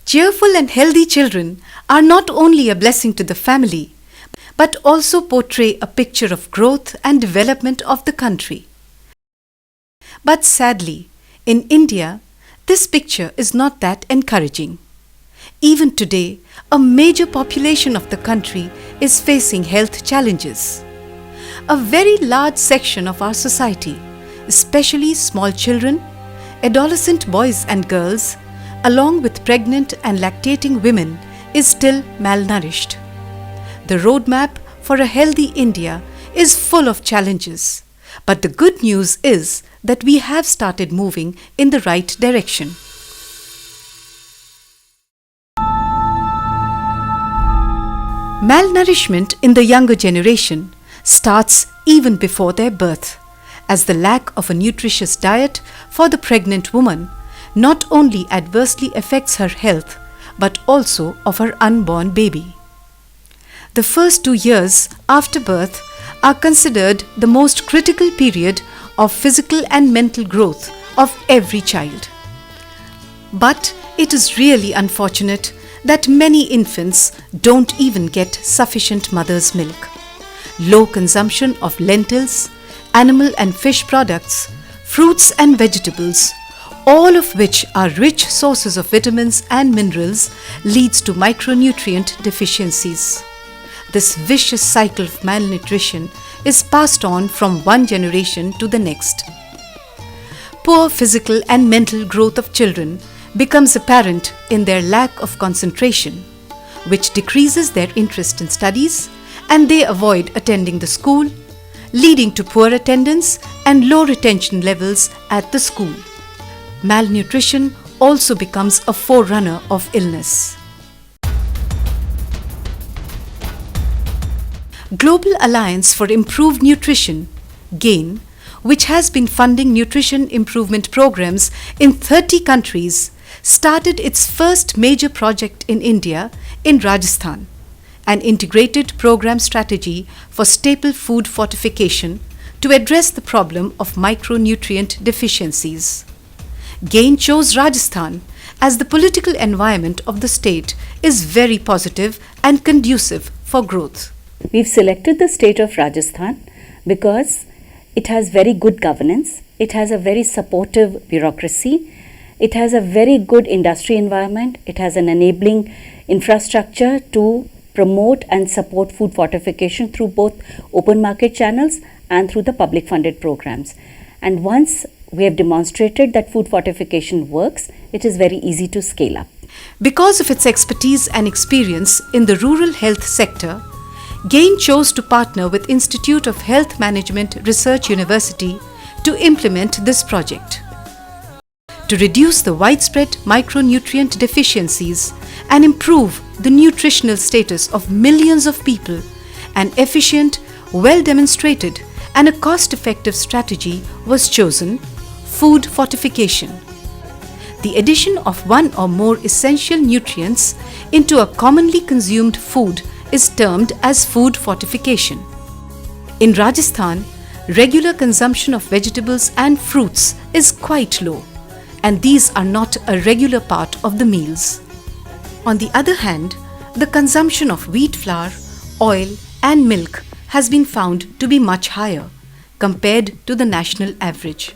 Cheerful and healthy children are not only a blessing to the family, but also portray a picture of growth and development of the country. But sadly, in India, this picture is not that encouraging. Even today, a major population of the country is facing health challenges. A very large section of our society, especially small children, adolescent boys and girls, along with pregnant and lactating women, is still malnourished. The roadmap for a healthy India is full of challenges, but the good news is that we have started moving in the right direction. Malnourishment in the younger generation starts even before their birth, as the lack of a nutritious diet for the pregnant woman not only adversely affects her health but also of her unborn baby. The first 2 years after birth are considered the most critical period of physical and mental growth of every child. But it is really unfortunate that many infants don't even get sufficient mother's milk. Low consumption of lentils, animal and fish products, fruits and vegetables, all of which are rich sources of vitamins and minerals, leads to micronutrient deficiencies. This vicious cycle of malnutrition is passed on from one generation to the next. Poor physical and mental growth of children becomes apparent in their lack of concentration, which decreases their interest in studies, and they avoid attending the school, leading to poor attendance and low retention levels at the school. Malnutrition also becomes a forerunner of illness. Global Alliance for Improved Nutrition, GAIN, which has been funding nutrition improvement programs in 30 countries, started its first major project in India in Rajasthan, an integrated program strategy for staple food fortification to address the problem of micronutrient deficiencies. GAIN chose Rajasthan as the political environment of the state is very positive and conducive for growth. We've selected the state of Rajasthan because it has very good governance, it has a very supportive bureaucracy, it has a very good industry environment, it has an enabling infrastructure to promote and support food fortification through both open market channels and through the public funded programs. And once we have demonstrated that food fortification works, it is very easy to scale up. Because of its expertise and experience in the rural health sector, GAIN chose to partner with Institute of Health Management Research University to implement this project. To reduce the widespread micronutrient deficiencies and improve the nutritional status of millions of people, an efficient, well-demonstrated and a cost-effective strategy was chosen: food fortification. The addition of one or more essential nutrients into a commonly consumed food is termed as food fortification. In Rajasthan, regular consumption of vegetables and fruits is quite low, and these are not a regular part of the meals. On the other hand, the consumption of wheat flour, oil and milk has been found to be much higher compared to the national average.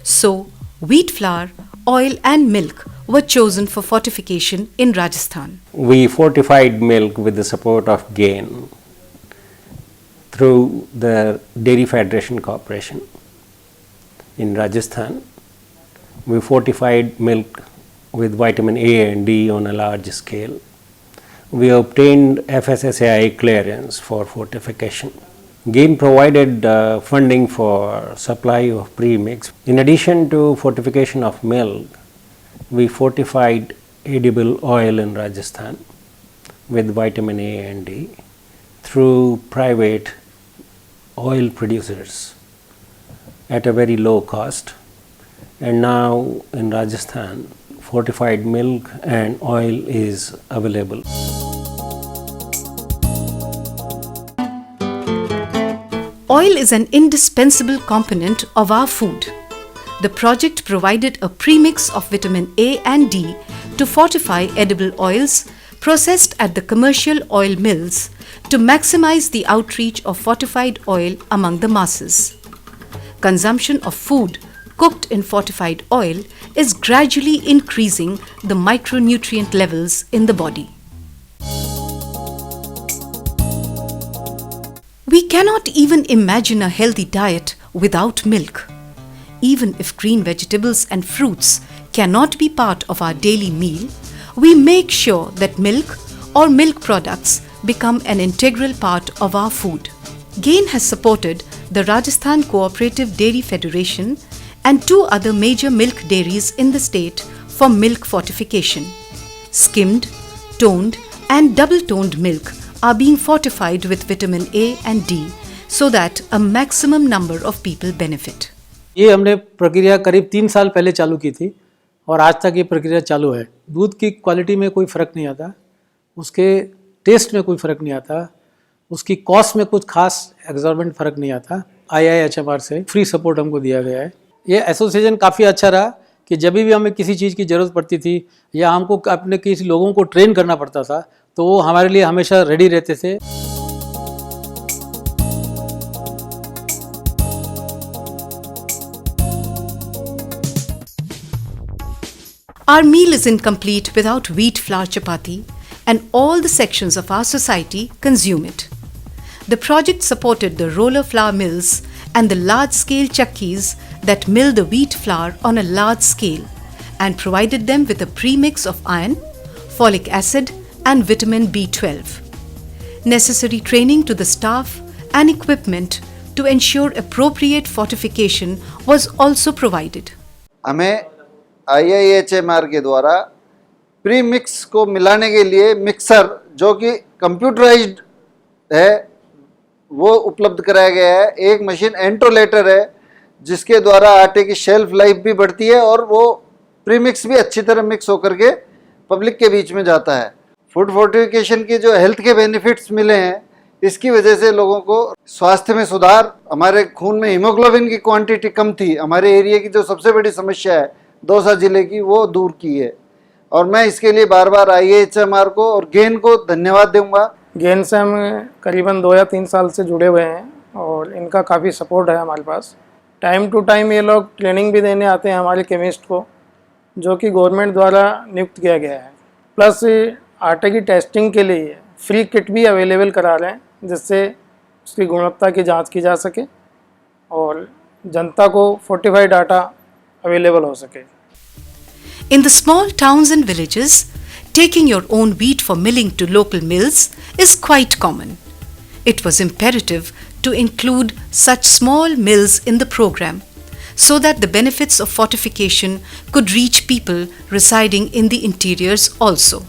So, wheat flour, oil and milk were chosen for fortification in Rajasthan. We fortified milk with the support of GAIN through the Dairy Federation Corporation in Rajasthan. We fortified milk with vitamin A and D on a large scale. We obtained FSSAI clearance for fortification. GAIN provided funding for supply of premix. In addition to fortification of milk, we fortified edible oil in Rajasthan with vitamin A and D through private oil producers at a very low cost. And now in Rajasthan, fortified milk and oil is available. Oil is an indispensable component of our food. The project provided a premix of vitamin A and D to fortify edible oils processed at the commercial oil mills to maximize the outreach of fortified oil among the masses. Consumption of food cooked in fortified oil is gradually increasing the micronutrient levels in the body. We cannot even imagine a healthy diet without milk. Even if green vegetables and fruits cannot be part of our daily meal, we make sure that milk or milk products become an integral part of our food. GAIN has supported the Rajasthan Cooperative Dairy Federation and 2 other major milk dairies in the state for milk fortification. Skimmed, toned and double-toned milk are being fortified with vitamin A and D so that a maximum number of people benefit. ये हमने प्रक्रिया करीब 3 साल पहले चालू की थी और आज तक ये प्रक्रिया चालू है। दूध की क्वालिटी में कोई फ़र्क नहीं आता, उसके टेस्ट में कोई फ़र्क नहीं आता, उसकी कॉस्ट में कुछ खास एग्जॉर्बेंट फ़र्क नहीं आता। IIHMR से फ्री सपोर्ट हमको दिया गया है। ये एसोसिएशन काफ़ी अच्छा रहा कि जब भी हमें किसी चीज़ की ज़रूरत पड़ती थी या हमको अपने किसी लोगों को ट्रेन करना पड़ता था तो वो हमारे लिए हमेशा रेडी रहते थे। Our meal is incomplete without wheat flour chapati, and all the sections of our society consume it. The project supported the roller flour mills and the large-scale chakkis that mill the wheat flour on a large scale and provided them with a premix of iron, folic acid and vitamin B12. Necessary training to the staff and equipment to ensure appropriate fortification was also provided. हमें IIHMR के द्वारा pre mix को मिलाने के लिए mixer जो कि computerised है वो उपलब्ध कराया गया है। एक मशीन एंट्रोलेटर है जिसके द्वारा आटे की शेल्फ लाइफ भी बढ़ती है और वो प्री मिक्स भी अच्छी तरह मिक्स होकर के पब्लिक के बीच में जाता है। फूड फोर्टिफिकेशन की जो हेल्थ के बेनिफिट्स मिले हैं इसकी वजह से लोगों को स्वास्थ्य में सुधार, हमारे खून में हीमोग्लोबिन की क्वांटिटी कम थी, हमारे एरिया की जो सबसे बड़ी समस्या है दौसा जिले की वो दूर की है और मैं इसके लिए बार बार IIHMR को और गेन को धन्यवाद दूंगा। गेन से हम करीबन 2 या 3 साल से जुड़े हुए हैं और इनका काफ़ी सपोर्ट है हमारे पास। टाइम टू टाइम ये लोग ट्रेनिंग भी देने आते हैं हमारे केमिस्ट को, जो कि गवर्नमेंट द्वारा नियुक्त किया गया है। प्लस आटे की टेस्टिंग के लिए फ्री किट भी अवेलेबल करा रहे हैं जिससे उसकी गुणवत्ता की जांच की जा सके और जनता को फोर्टिफाइड आटा अवेलेबल हो सके। In the small towns and villages, taking your own wheat for milling to local mills is quite common. It was imperative to include such small mills in the program so that the benefits of fortification could reach people residing in the interiors also.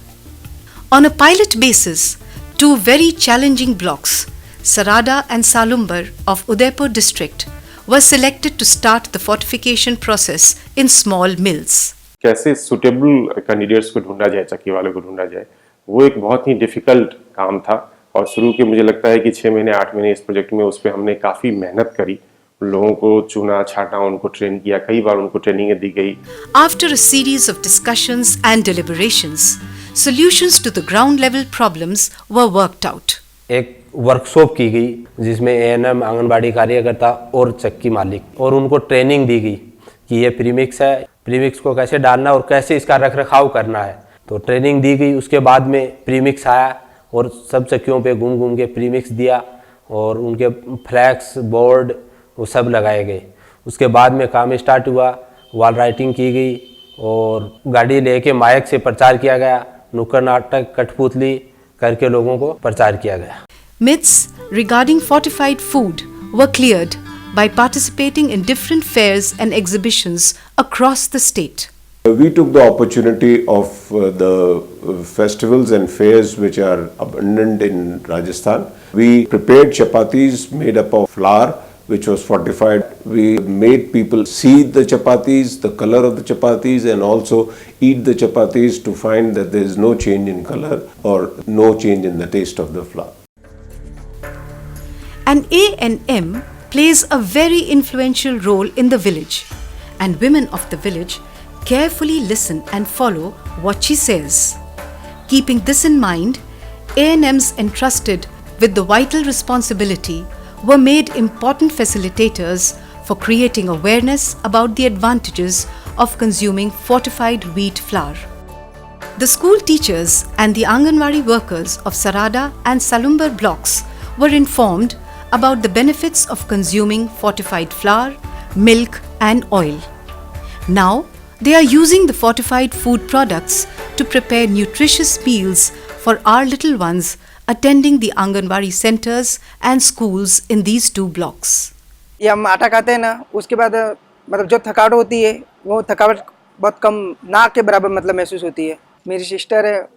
On a pilot basis, 2 very challenging blocks, Sarada and Salumbar of Udaipur district, were selected to start the fortification process in small mills. कैसे suitable candidates को ढूंढा जाए, चक्की वालों को ढूंढा जाए, वो एक बहुत ही डिफ़िकल्ट काम था और शुरू के मुझे लगता है कि 6 महीने 8 महीने इस प्रोजेक्ट में उस पर हमने काफ़ी मेहनत करी। लोगों को चुना छाटा, उनको ट्रेन किया, कई बार उनको ट्रेनिंग दी गई। After a series of discussions and deliberations, solutions to the ground level problems were worked out. एक वर्कशॉप की गई जिसमें ANM, आंगनबाड़ी कार्यकर्ता और चक्की मालिक और उनको ट्रेनिंग दी गई कि ये प्रीमिक्स है, प्रीमिक्स को कैसे डालना और कैसे इसका रख रखाव करना है। तो ट्रेनिंग दी गई, उसके बाद में प्रीमिक्स आया और सब चक्कियों पे घूम घूम के प्रीमिक्स दिया और उनके फ्लैक्स बोर्ड वो सब लगाए गए। उसके बाद में काम स्टार्ट हुआ, वॉल राइटिंग की गई और गाड़ी लेके माइक से प्रचार किया गया, नुक्कड़ नाटक, कठपुतली करके लोगों को प्रचार किया गया। Myths regarding fortified food were cleared by participating in different fairs and exhibitions across the state. We took the opportunity of the festivals and fairs which are abundant in Rajasthan. We prepared chapatis made up of flour which was fortified. We made people see the chapatis, the color of the chapatis, and also eat the chapatis to find that there is no change in color or no change in the taste of the flour. And ANM plays a very influential role in the village, and women of the village carefully listen and follow what she says. Keeping this in mind, A&Ms entrusted with the vital responsibility were made important facilitators for creating awareness about the advantages of consuming fortified wheat flour. The school teachers and the Anganwadi workers of Sarada and Salumbar blocks were informed about the benefits of consuming fortified flour, milk and oil. Now, they are using the fortified food products to prepare nutritious meals for our little ones attending the Anganwadi centers and schools in these two blocks. ये हम आटा खाते हैं ना, उसके बाद मतलब जो थकावट होती है वो थकावट बहुत कम ना के बराबर मतलब महसूस होती है। मेरी सिस्टर है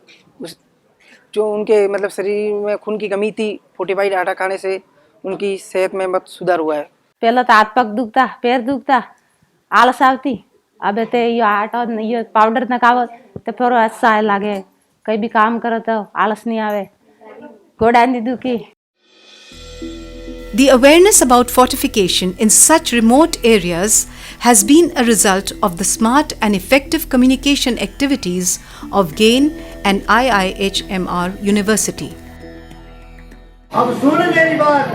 जो उनके मतलब शरीर में खून की कमी थी, फोर्टिफाइड आटा खाने से उनकी सेहत में बहुत सुधार हुआ है। पहले तो हाथ पग दुखता, पैर दुखता, आलस आवती, अब तो ये आटा ये पाउडर न खाओ तो फिर अच्छा लगे, कहीं भी काम करो तो आलस नहीं आवे, गोड़ा नहीं दुखी। The awareness about fortification in such remote areas has been a result of the smart and effective communication activities of GAIN and IIHMR University. अब सुन मेरी बात,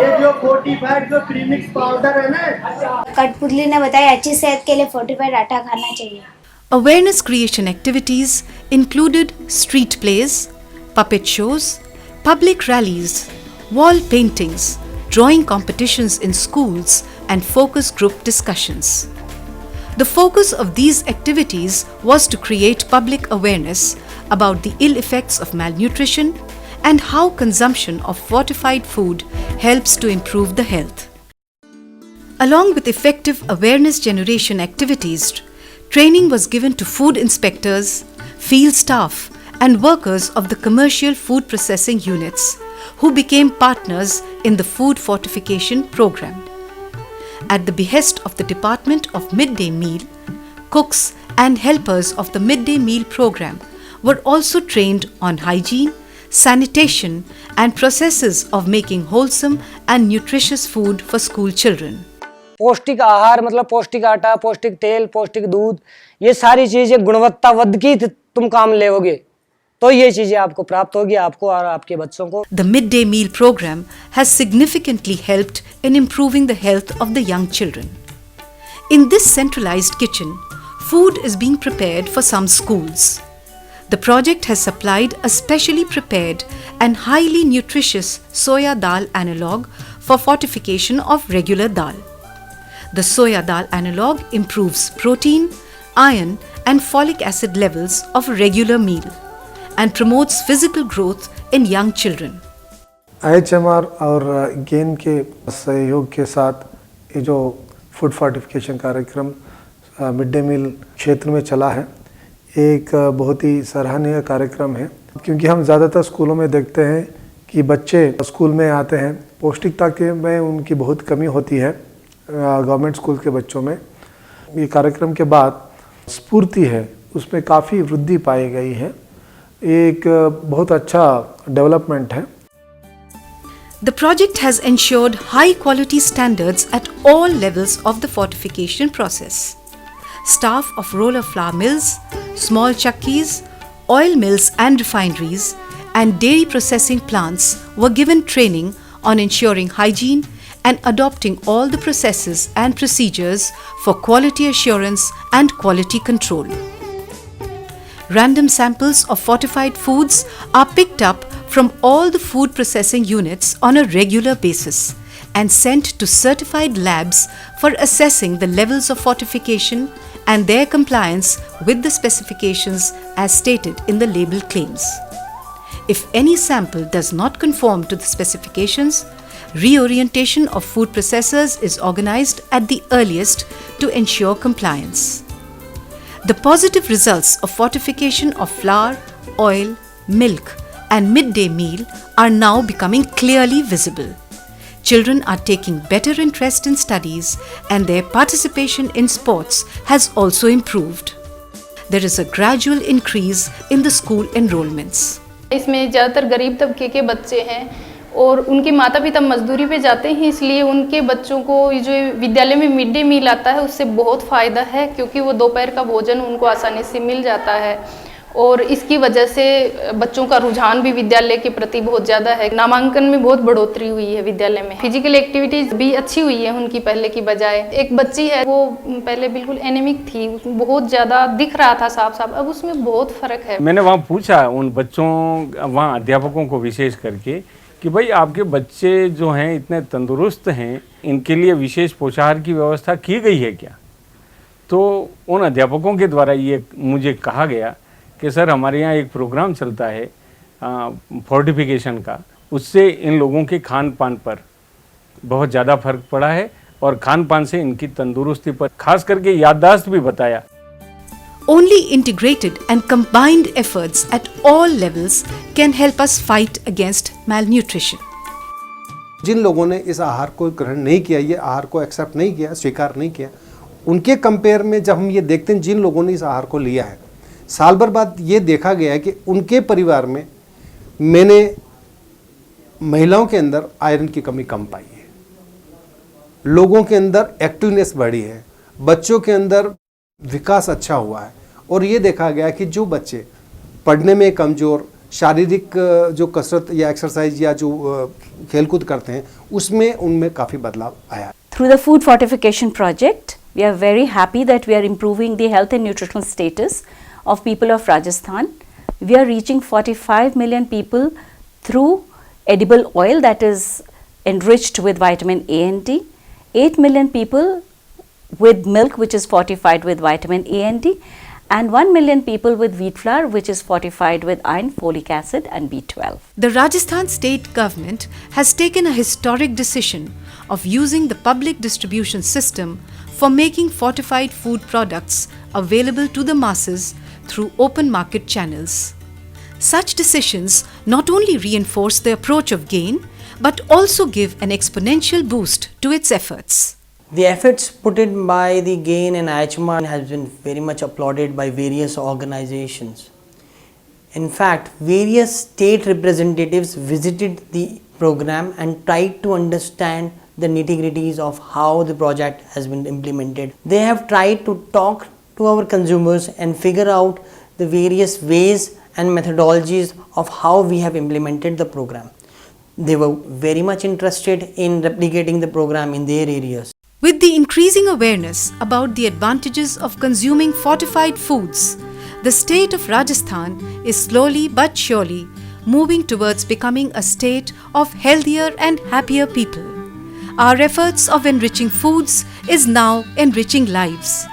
ये जो फोर्टिफाइड जो प्रीमिक्स पाउडर है ना, कठपुतली ने बताया अच्छी सेहत के लिए फोर्टिफाइड आटा खाना चाहिए। Awareness creation activities included street plays, puppet shows, public rallies, wall paintings, drawing competitions in schools and focus group discussions. The focus of these activities was to create public awareness about the ill effects of malnutrition and how consumption of fortified food helps to improve the health. Along with effective awareness generation activities, training was given to food inspectors, field staff, and workers of the commercial food processing units who became partners in the food fortification program. At the behest of the Department of Midday Meal, cooks and helpers of the midday meal program were also trained on hygiene, sanitation, and processes of making wholesome and nutritious food for school children. पौष्टिक आहार मतलब पौष्टिक आटा, पौष्टिक तेल, पौष्टिक दूध, ये सारी चीजें गुणवत्तावद की तुम काम लेओगे तो ये चीजें आपको प्राप्त होगी, आपको और आपके बच्चों को। The midday meal program has significantly helped in improving the health of the young children. In this centralized kitchen, food is being prepared for some schools. The project has supplied a specially prepared and highly nutritious soya dal analog for fortification of regular dal. The soya dal analog improves protein, iron, and folic acid levels of a regular meal and promotes physical growth in young children. IHMR और gain के सहयोग के साथ ये जो food fortification कार्यक्रम mid day meal क्षेत्र में चला है, एक बहुत ही सराहनीय कार्यक्रम है, क्योंकि हम ज़्यादातर स्कूलों में देखते हैं कि बच्चे स्कूल में आते हैं, पौष्टिकता के में उनकी बहुत कमी होती है गवर्नमेंट स्कूल के बच्चों में। ये कार्यक्रम के बाद स्फूर्ति है, उसमें काफ़ी वृद्धि पाई गई है, एक बहुत अच्छा डेवलपमेंट है। The project has ensured high quality standards at all levels of the fortification process. Staff of roller flour mills, small chakkis, oil mills and refineries, and dairy processing plants were given training on ensuring hygiene and adopting all the processes and procedures for quality assurance and quality control. Random samples of fortified foods are picked up from all the food processing units on a regular basis and sent to certified labs for assessing the levels of fortification and their compliance with the specifications as stated in the label claims. If any sample does not conform to the specifications, reorientation of food processors is organized at the earliest to ensure compliance. The positive results of fortification of flour, oil, milk, and midday meal are now becoming clearly visible. Children are taking better interest in studies and their participation in sports has also improved. There is a gradual increase in the school enrollments. इसमें ज़्यादातर गरीब तबके के बच्चे हैं और उनके माता पिता मजदूरी पे जाते हैं, इसलिए उनके बच्चों को ये जो विद्यालय में मिड डे मील आता है उससे बहुत फ़ायदा है, क्योंकि वो दोपहर का भोजन उनको आसानी से मिल जाता है। और इसकी वजह से बच्चों का रुझान भी विद्यालय के प्रति बहुत ज़्यादा है। नामांकन में बहुत बढ़ोतरी हुई है विद्यालय में। फिजिकल एक्टिविटीज़ भी अच्छी हुई है उनकी पहले की बजाय। एक बच्ची है वो पहले बिल्कुल एनीमिक थी, बहुत ज़्यादा दिख रहा था साफ साफ, अब उसमें बहुत फ़र्क है। मैंने वहाँ पूछा उन बच्चों, वहाँ अध्यापकों को विशेष करके, कि भाई आपके बच्चे जो हैं इतने तंदुरुस्त हैं, इनके लिए विशेष पोषाहार की व्यवस्था की गई है क्या? तो उन अध्यापकों के द्वारा ये मुझे कहा गया कि सर हमारे यहाँ एक प्रोग्राम चलता है फोर्टिफिकेशन का, उससे इन लोगों के खान पान पर बहुत ज़्यादा फर्क पड़ा है और खान पान से इनकी तंदुरुस्ती पर खास करके याददाश्त भी बताया। Only integrated and combined efforts at all levels can help us fight against malnutrition. जिन लोगों ने इस आहार को ग्रहण नहीं किया, ये आहार को एक्सेप्ट नहीं किया, स्वीकार नहीं किया, उनके कंपेयर में जब हम ये देखते हैं जिन लोगों ने इस आहार को लिया है, साल भर बाद ये देखा गया है कि उनके परिवार में मैंने महिलाओं के अंदर आयरन की कमी कम पाई है, लोगों के अंदर एक्टिवनेस बढ़ी है, बच्चों के अंदर विकास अच्छा हुआ है। और ये देखा गया कि जो बच्चे पढ़ने में कमज़ोर, शारीरिक जो कसरत या एक्सरसाइज या जो खेलकूद करते हैं, उसमें उनमें काफ़ी बदलाव आया है। Through the food fortification project, we are very happy that we are improving the health and nutritional status of people of Rajasthan. We are reaching 45 million people through edible oil that is enriched with vitamin A and D, 8 million people with milk which is fortified with vitamin A and D, and 1 million people with wheat flour which is fortified with iron, folic acid and B12. The Rajasthan state government has taken a historic decision of using the public distribution system for making fortified food products available to the masses through open market channels. Such decisions not only reinforce the approach of GAIN but also give an exponential boost to its efforts. The efforts put in by the GAIN and IHMR has been very much applauded by various organizations. In fact, various state representatives visited the program and tried to understand the nitty-gritties of how the project has been implemented. They have tried to talk to our consumers and figure out the various ways and methodologies of how we have implemented the program. They were very much interested in replicating the program in their areas. With the increasing awareness about the advantages of consuming fortified foods, the state of Rajasthan is slowly but surely moving towards becoming a state of healthier and happier people. Our efforts of enriching foods is now enriching lives.